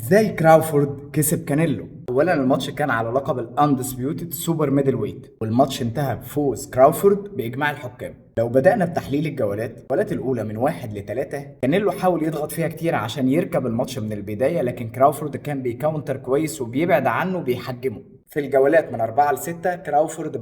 ازاي كراوفورد كسب كانيلو؟ اولا الماتش كان على لقب الاندسبيوتد سوبر ميدل ويت، والماتش انتهى بفوز كراوفورد باجماع الحكام. لو بدأنا بتحليل الجولات الاولى من 1 ل3، كانيلو حاول يضغط فيها كتير عشان يركب الماتش من البدايه، لكن كراوفورد كان بيكاونتر كويس وبيبعد عنه وبيحجمه. في الجولات من 4 ل6 كراوفورد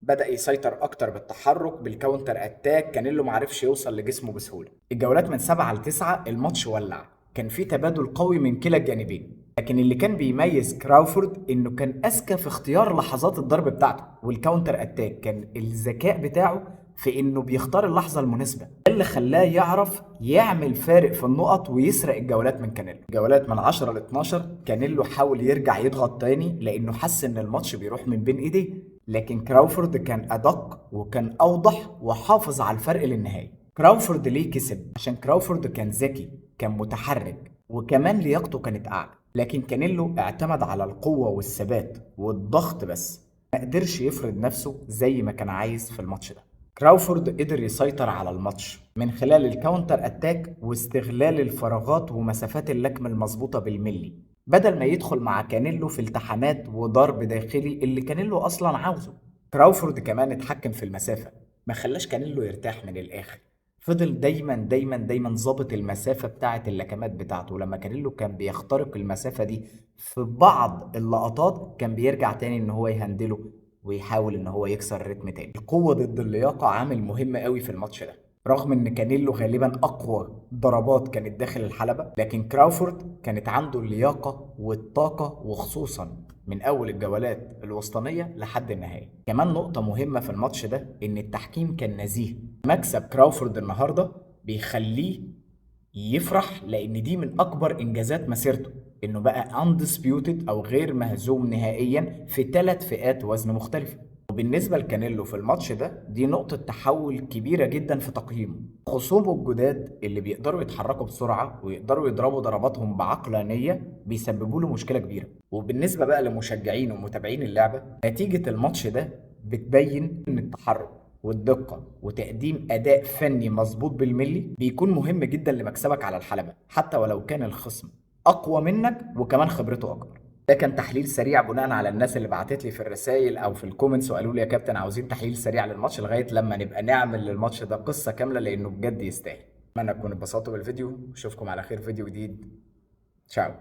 بدأ يسيطر أكتر بالتحرك بالكاونتر أتاك، كانيلو معرفش يوصل لجسمه بسهولة. الجولات من 7 ل9 الماتش ولع، كان في تبادل قوي من كلا الجانبين، لكن اللي كان بيميز كراوفورد انه كان اذكى في اختيار لحظات الضرب بتاعته والكاونتر اتاك. كان الذكاء بتاعه في انه بيختار اللحظه المناسبه، ده اللي خلاه يعرف يعمل فارق في النقط ويسرق الجولات من كانيلو. الجولات من 10 ل 12 كانيلو حاول يرجع يضغط تاني لانه حس ان الماتش بيروح من بين ايديه، لكن كراوفورد كان ادق وكان اوضح وحافظ على الفرق للنهايه. كراوفورد ليه كسب؟ عشان كراوفورد كان ذكي، كان متحرك، وكمان لياقته كانت اعلى، لكن كانيلو اعتمد على القوة والثبات والضغط بس، ما قدرش يفرض نفسه زي ما كان عايز في الماتش ده. كراوفورد قدر يسيطر على الماتش من خلال الكاونتر اتاك واستغلال الفراغات ومسافات اللكم المظبوطة بالملي، بدل ما يدخل مع كانيلو في التحامات وضرب داخلي اللي كانيلو اصلا عاوزه. كراوفورد كمان اتحكم في المسافة، ما خلاش كانيلو يرتاح من الاخر، فضل دايما ظابط المسافة بتاعة اللكمات بتاعته. لما كانيلو كان بيخترق المسافة دي في بعض اللقطات كان بيرجع تاني ان هو يهندله ويحاول ان هو يكسر الريتم تاني. القوة ضد اللياقة عامل مهم قوي في الماتش ده، رغم ان كانيلو غالبا اقوى ضربات كانت داخل الحلبة، لكن كراوفورد كانت عنده اللياقة والطاقة، وخصوصا من اول الجولات الوسطانية لحد النهاية. كمان نقطة مهمة في الماتش ده ان التحكيم كان نزيه. مكسب كراوفورد النهارده بيخليه يفرح، لان دي من اكبر انجازات مسيرته، انه بقى undisputed او غير مهزوم نهائيا في 3 فئات وزن مختلفة. وبالنسبة لكانيلو في الماتش ده، دي نقطة تحول كبيرة جدا في تقييمه. خصومه الجداد اللي بيقدروا يتحركوا بسرعة ويقدروا يضربوا ضرباتهم بعقلانية بيسببوا له مشكلة كبيرة. وبالنسبة بقى لمشجعين ومتابعين اللعبة، نتيجة الماتش ده بتبين ان التحرك والدقة وتقديم أداء فني مظبوط بالملي بيكون مهم جدا لمكسبك على الحلبة، حتى ولو كان الخصم أقوى منك وكمان خبرته أكبر. ده كان تحليل سريع بناء على الناس اللي بعتت لي في الرسائل او في الكومنتس وقالوا لي يا كابتن عاوزين تحليل سريع للماتش، لغايه لما نبقى نعمل للماتش ده قصه كامله لانه بجد يستاهل. اتمنى تكونوا اتبسطتوا بالفيديو، اشوفكم على خير في فيديو جديد. تشاو.